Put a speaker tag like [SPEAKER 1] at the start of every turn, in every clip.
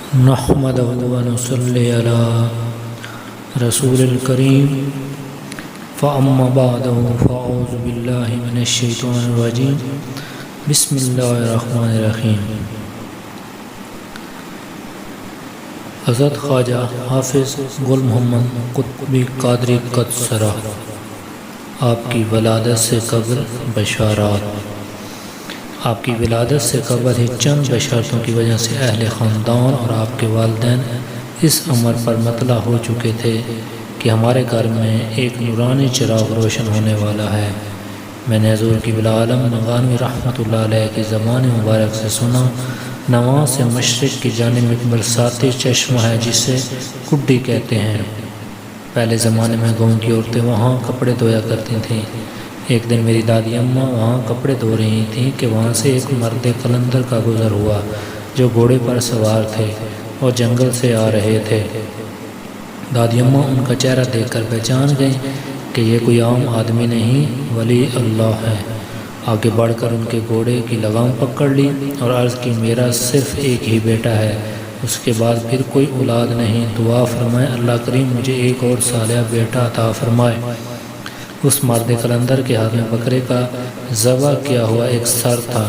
[SPEAKER 1] نحمده ونصلي على رسول الكريم فأما بعد فأعوذ بالله من الشيطان الرجيم بسم الله الرحمن الرحیم۔ حضرت خواجہ حافظ گل محمد قطبی قادری قدسرہ، آپ کی ولادت سے قبل بشارات۔ آپ کی ولادت سے قبل ہی چند بشارتوں کی وجہ سے اہل خاندان اور آپ کے والدین اس امر پر مطلع ہو چکے تھے کہ ہمارے گھر میں ایک نورانی چراغ روشن ہونے والا ہے۔ میں نے حضور کی بالعالم مغانوی رحمۃ اللہ علیہ کی زبان مبارک سے سنا، نواں سے مشرق کی جانب ایک برساتی چشمہ ہے جسے کڈی کہتے ہیں۔ پہلے زمانے میں گاؤں کی عورتیں وہاں کپڑے دھویا کرتی تھیں۔ ایک دن میری دادی اماں وہاں کپڑے دھو رہی تھیں کہ وہاں سے ایک مرد قلندر کا گزر ہوا جو گھوڑے پر سوار تھے اور جنگل سے آ رہے تھے۔ دادی اماں ان کا چہرہ دیکھ کر پہچان گئیں کہ یہ کوئی عام آدمی نہیں، ولی اللہ ہے۔ آگے بڑھ کر ان کے گھوڑے کی لگام پکڑ لی اور عرض کی، میرا صرف ایک ہی بیٹا ہے، اس کے بعد پھر کوئی اولاد نہیں، دعا فرمائے اللہ کریم مجھے ایک اور صالح بیٹا عطا فرمائے۔ اس مرد قلندر کے ہاتھ میں بکرے کا ذبح کیا ہوا ایک سر تھا۔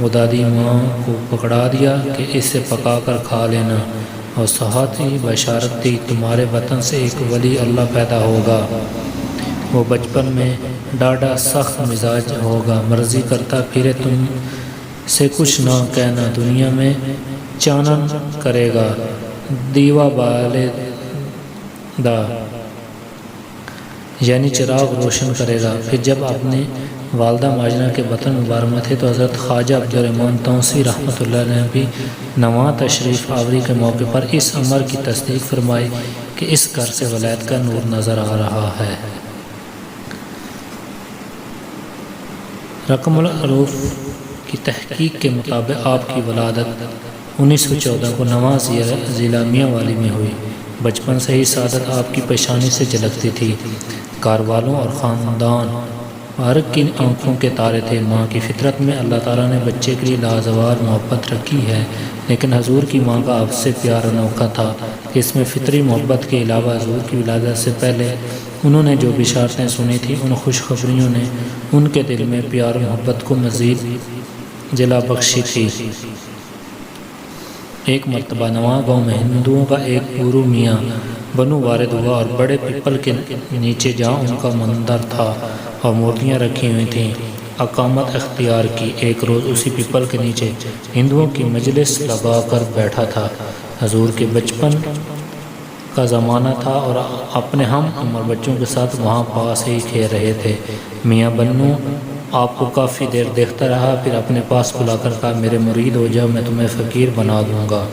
[SPEAKER 1] وہ دادی ماں کو پکڑا دیا کہ اسے پکا کر کھا لینا، اور ساتھ ہی بشارت دی تمہارے وطن سے ایک ولی اللہ پیدا ہوگا۔ وہ بچپن میں ڈاڈا سخت مزاج ہوگا، مرضی کرتا پھرے، تم سے کچھ نہ کہنا، دنیا میں چانن کرے گا، دیوا بالے دا یعنی چراغ روشن کرے گا۔ پھر جب اپنے والدہ ماجنہ کے وطن مبارک میں تھے تو حضرت خواجہ عبدالرحمن توسی رحمۃ اللہ علیہ نے بھی نواں تشریف آوری کے موقع پر اس امر کی تصدیق فرمائی کہ اس گھر سے ولایت کا نور نظر آ رہا ہے۔ رقم العروف کی تحقیق کے مطابق آپ کی ولادت 1914 کو نواں ضلع میاں والی میں ہوئی۔ بچپن سے ہی سعادت آپ کی پیشانی سے جھلکتی تھی۔ گھر والوں اور خاندان ہر کی آنکھوں کے تارے تھے۔ ماں کی فطرت میں اللہ تعالیٰ نے بچے کے لیے لازوال محبت رکھی ہے، لیکن حضور کی ماں کا آپ سے پیار انوکھا تھا کہ اس میں فطری محبت کے علاوہ حضور کی ولادت سے پہلے انہوں نے جو بشارتیں سنی تھیں، ان خوشخبریوں نے ان کے دل میں پیار و محبت کو مزید جلا بخشی تھی۔ ایک مرتبہ نواں گاؤں میں ہندوؤں کا ایک گورو میاں بنو وارد ہوا اور بڑے پیپل کے نیچے جہاں ان کا مندر تھا اور مورتیاں رکھی ہوئی تھیں، اقامت اختیار کی۔ ایک روز اسی پیپل کے نیچے ہندوؤں کی مجلس لگا کر بیٹھا تھا۔ حضور کے بچپن کا زمانہ تھا اور اپنے ہم عمر بچوں کے ساتھ وہاں پاس ہی کھیل رہے تھے۔ میاں بنو آپ کو کافی دیر دیکھتا رہا، پھر اپنے پاس بلا کر کہا، میرے مرید ہو جاؤ، میں تمہیں فقیر بنا دوں گا۔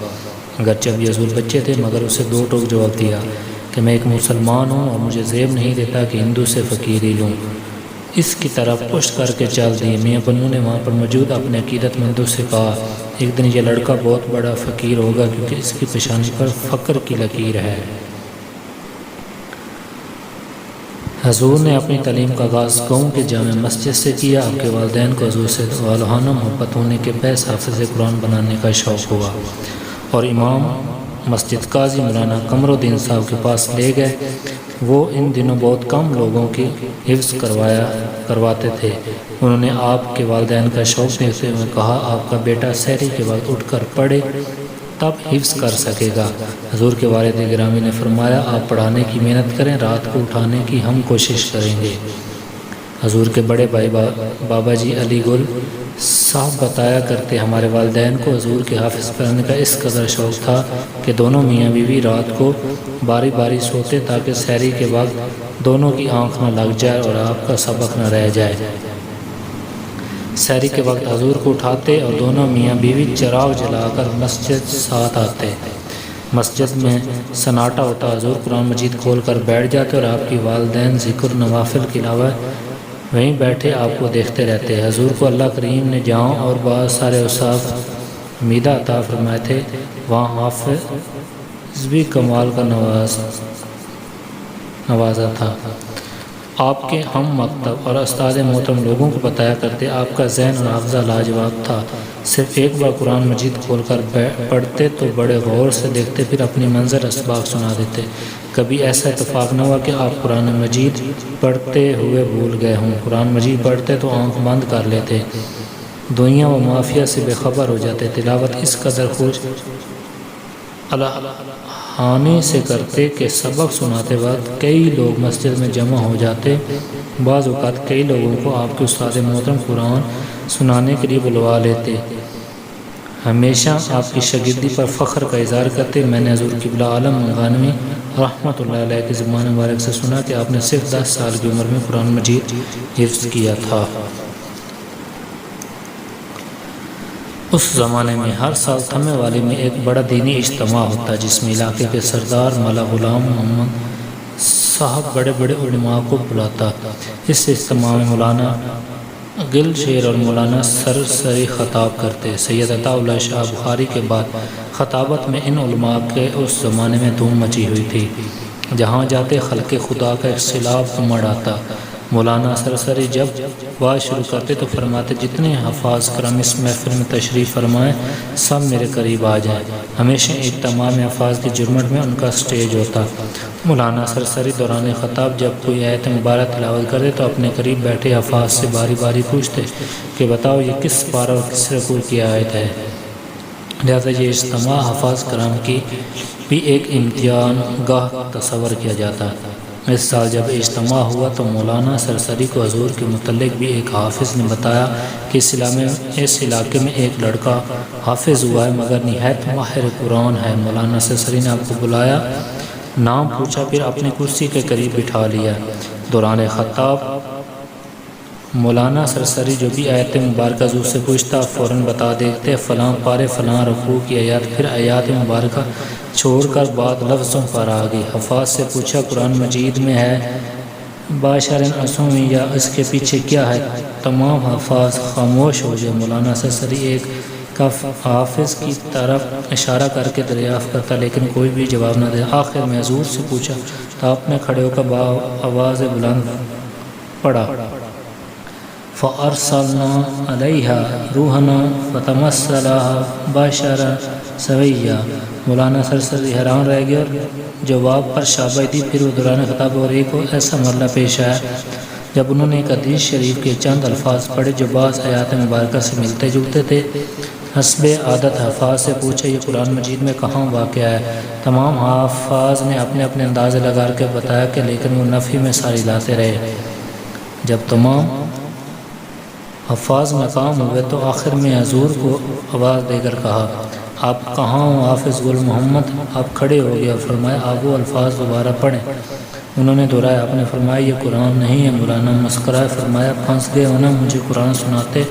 [SPEAKER 1] اگرچہ ابھی حضور بچے تھے مگر اسے دو ٹوک جواب دیا کہ میں ایک مسلمان ہوں اور مجھے زیب نہیں دیتا کہ ہندو سے فقیری لوں۔ اس کی طرف پشت کر کے چل دیے۔ میاں بنو نے وہاں پر موجود اپنے عقیدت مندوں سے کہا، ایک دن یہ لڑکا بہت بڑا فقیر ہوگا کیونکہ اس کی پیشانی پر فقر کی لکیر ہے۔ حضور نے اپنی تعلیم کا آغاز گاؤں کے جامع مسجد سے کیا۔ آپ کے والدین کو حضور سے والہانہ محبت ہونے کے باعث حافظ قرآن بنانے کا شوق ہوا اور امام مسجد قاضی مولانا قمر الدین صاحب کے پاس لے گئے۔ وہ ان دنوں بہت کم لوگوں کی حفظ کرواتے تھے۔ انہوں نے آپ کے والدین کا شوق دیکھتے ہوئے کہا، آپ کا بیٹا سحری کے وقت اٹھ کر پڑھے تب حفظ کر سکے گا۔ حضور کے والد گرامی نے فرمایا، آپ پڑھانے کی محنت کریں، رات کو اٹھانے کی ہم کوشش کریں گے۔ حضور کے بڑے بھائی بابا جی علی گل صاحب بتایا کرتے، ہمارے والدین کو حضور کے حافظ پڑھنے کا اس قدر شوق تھا کہ دونوں میاں بیوی رات کو باری باری سوتے تاکہ سحری کے وقت دونوں کی آنکھ نہ لگ جائے اور آپ کا سبق نہ رہ جائے۔ سحری کے وقت حضور کو اٹھاتے اور دونوں میاں بیوی چراغ جلا کر مسجد ساتھ آتے۔ مسجد میں سناٹا ہوتا، حضور قرآن مجید کھول کر بیٹھ جاتے اور آپ کی والدین ذکر نوافل کے علاوہ وہیں بیٹھے آپ کو دیکھتے رہتے۔ حضور کو اللہ کریم نے جہاں اور بہت سارے اوصاف حمیدہ عطا فرمائے تھے، وہاں حافظ بھی کمال کا نوازا تھا۔ آپ کے ہم مکتب اور استاد محترم لوگوں کو بتایا کرتے آپ کا ذہن اور حافظہ لاجواب تھا۔ صرف ایک بار قرآن مجید کھول کر پڑھتے تو بڑے غور سے دیکھتے، پھر اپنی منظر اسباق سنا دیتے۔ کبھی ایسا اتفاق نہ ہوا کہ آپ قرآن مجید پڑھتے ہوئے بھول گئے ہوں۔ قرآن مجید پڑھتے تو آنکھ بند کر لیتے، دنیا و مافیا سے بے خبر ہو جاتے۔ تلاوت اس قدر خوش الہانی سے کرتے کہ سبق سناتے وقت کئی لوگ مسجد میں جمع ہو جاتے۔ بعض اوقات کئی لوگوں کو آپ کے استاد محترم قرآن سنانے کے لیے بلوا لیتے۔ ہمیشہ آپ کی شاگردی پر فخر کا اظہار کرتے۔ میں نے حضور قبلہ عالم منگانوی رحمۃ اللہ علیہ کی زبان مبارک سے سنا کہ آپ نے صرف 10 سال کی عمر میں قرآن مجید حفظ کیا تھا۔ اس زمانے میں ہر سال تھمے والی میں ایک بڑا دینی اجتماع ہوتا، جس میں علاقے کے سردار مولا غلام محمد صاحب بڑے بڑے علماء کو بلاتا۔ اس اجتماع میں مولانا گل شیر اور مولانا سرسری خطاب کرتے۔ سید عطا اللہ شاہ بخاری کے بعد خطابت میں ان علماء کے اس زمانے میں دھوم مچی ہوئی تھی۔ جہاں جاتے خلق خدا کا ایک سیلاب امڑ آتا۔ مولانا سرسری جب بات شروع کرتے تو فرماتے، جتنے حفاظ کرام اس محفل میں تشریف فرمائیں سب میرے قریب آ جائیں۔ ہمیشہ ایک تمام حفاظ کی جرمٹ میں ان کا سٹیج ہوتا۔ مولانا سرسری دوران خطاب جب کوئی آیت مبارک تلاوت کرتے تو اپنے قریب بیٹھے حفاظ سے باری باری پوچھتے کہ بتاؤ یہ کس پارہ اور کس رکوع کی آیت ہے۔ لہذا یہ اجتماع حفاظ کرام کی بھی ایک امتحان گاہ تصور کیا جاتا۔ اس سال جب اجتماع ہوا تو مولانا سرسری کو حضور کے متعلق بھی ایک حافظ نے بتایا کہ اس علاقے میں ایک لڑکا حافظ ہوا ہے مگر نہایت ماہر قرآن ہے۔ مولانا سرسری نے آپ کو بلایا، نام پوچھا، پھر اپنی کرسی کے قریب بٹھا لیا۔ دوران خطاب مولانا سرسری جو بھی آیت مبارکہ حضور سے پوچھتا فوراً بتا دیتے، فلاں پارے فلاں رکوع کی آیات، پھر آیات مبارکہ چھوڑ کر بعد لفظوں پر آ گئی۔ حفاظ سے پوچھا قرآن مجید میں ہے باشرن اسومی یا اس کے پیچھے کیا ہے؟ تمام حفاظ خاموش ہو گئے۔ مولانا سرسری ایک کف حافظ کی طرف اشارہ کر کے دریافت کرتا لیکن کوئی بھی جواب نہ دیا۔ آخر میں حضور سے پوچھا تو آپ نے کھڑے ہو کر آواز بلند پڑھا، فَأَرْسَلْنَا عَلَيْهَا رُوحَنَا فَتَمَثَّلَ لَهَا بَشَرًا سَوِيًّا۔ مولانا سرسری حیران رہ گئے اور جواب پر شاباش دی۔ پھر وہ دوران خطاب اور ایک ایسا مرحلہ پیش آیا جب انہوں نے ایک حدیث شریف کے چند الفاظ پڑھے جو بعض آیات مبارکہ سے ملتے جلتے تھے۔ حسب عادت حفاظ سے پوچھا یہ قرآن مجید میں کہاں واقع ہے؟ تمام حفاظ نے اپنے اپنے اندازے لگا کے بتایا کہ لیکن وہ نفی میں ساری لاتے رہے۔ جب تمام حفاظ ناکام ہوئے تو آخر میں حضور کو آواز دے کر کہا، آپ کہاں ہو حافظ گل محمد؟ آپ کھڑے ہو گئے اور فرمایا آپ وہ الفاظ دوبارہ پڑھیں۔ انہوں نے دہرایا، آپ نے فرمایا یہ قرآن نہیں ہے۔ مولانا مسکرائے فرمایا پھنس گئے ہو نا، مجھے قرآن سناتے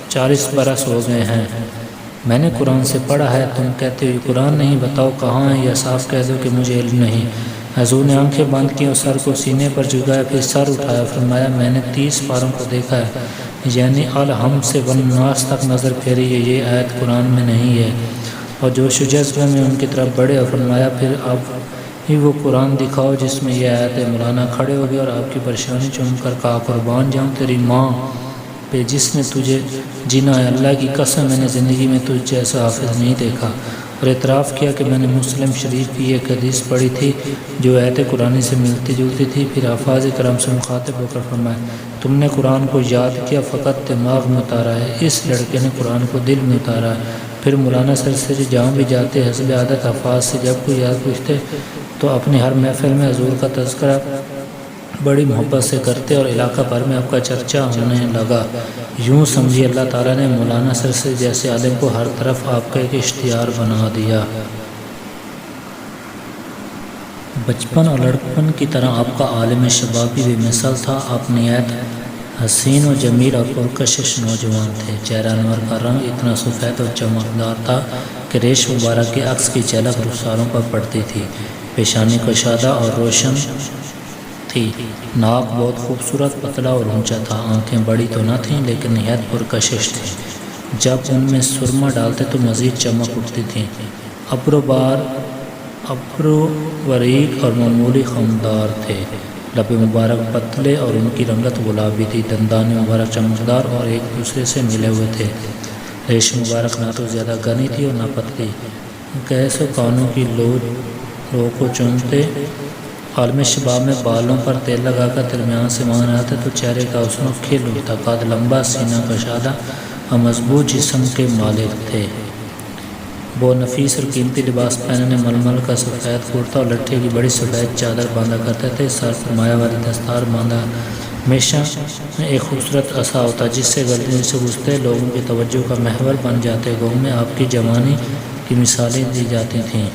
[SPEAKER 1] 40 برس ہو گئے ہیں، میں نے قرآن سے پڑھا ہے، تم کہتے ہو یہ قرآن نہیں، بتاؤ کہاں ہے یا صاف کہہ دو کہ مجھے علم نہیں۔ حضور نے آنکھیں بند کی اور سر کو سینے پر جھکایا، پھر سر اٹھایا، فرمایا میں نے 30 پاروں کو دیکھا ہے، یعنی الحمد سے والناس تک نظر پھیری ہے، یہ آیت قرآن میں نہیں ہے۔ اور جو جذبے میں ان کی طرف بڑھے اور فرمایا پھر اب ہی وہ قرآن دکھاؤ جس میں یہ آیت ہے۔ مولانا کھڑے ہو گئے اور آپ کی پریشانی چوم کر کہا، قربان جاؤں تیری ماں پہ جس نے تجھے جینا ہے، اللہ کی قسم میں نے زندگی میں تجھ جیسا حافظ نہیں دیکھا۔ اور اعتراف کیا کہ میں نے مسلم شریف کی ایک حدیث پڑھی تھی جو آیت قرآن سے ملتی جلتی تھی۔ پھر حفاظ کرام سے مخاطب ہو کر فرمایا، تم نے قرآن کو یاد کیا، فقط دماغ میں اتارا ہے، اس لڑکے نے قرآن کو دل میں اتارا ہے۔ پھر مولانا سرسری جہاں بھی جاتے حسب عادت حفاظ سے جب کوئی یاد پوچھتے تو اپنی ہر محفل میں حضور کا تذکرہ بڑی محبت سے کرتے اور علاقہ بھر میں آپ کا چرچا ہونے لگا۔ یوں سمجھیے اللہ تعالیٰ نے مولانا سرسری جیسے عالم کو ہر طرف آپ کا ایک اشتہار بنا دیا۔ بچپن اور لڑکپن کی طرح آپ کا عالم شبابی بے مثال تھا۔ آپ نہایت حسین و جمیل اور پرکشش نوجوان تھے۔ چہرہ انور کا رنگ اتنا سفید اور چمکدار تھا کہ ریش مبارک کے عکس کی جھلک رخساروں پر پڑتی تھی۔ پیشانی کشادہ اور روشن تھی، ناک بہت خوبصورت پتلا اور اونچا تھا، آنکھیں بڑی تو نہ تھیں لیکن نہایت پرکشش تھیں، جب ان میں سرما ڈالتے تو مزید چمک اٹھتی تھیں۔ ابرو باریک اور معمولی خمدار تھے، لب مبارک پتلے اور ان کی رنگت گلابی تھی، دندان مبارک چمکدار اور ایک دوسرے سے ملے ہوئے تھے۔ ریش مبارک نہ تو زیادہ گھنی تھی اور نہ پتلی، گیس و کانوں کی لو کو چومتے۔ عالم شباب میں بالوں پر تیل لگا کر درمیان سے مان آتے تو چہرے کا حسن و کھل اٹھتا، قد لمبا، سینہ کشادہ اور مضبوط جسم کے مالک تھے۔ وہ نفیس اور قیمتی لباس پہننے، ململ کا سفید کرتا اور لٹھے کی بڑی سفید چادر باندھا کرتے تھے۔ سر پر مایہ والی دستار باندھا ہمیشہ ایک خوبصورت عصا ہوتا جس سے گردن سے گزرتے لوگوں کی توجہ کا محور بن جاتے۔ گاؤں میں آپ کی جوانی کی مثالیں دی جاتی تھیں۔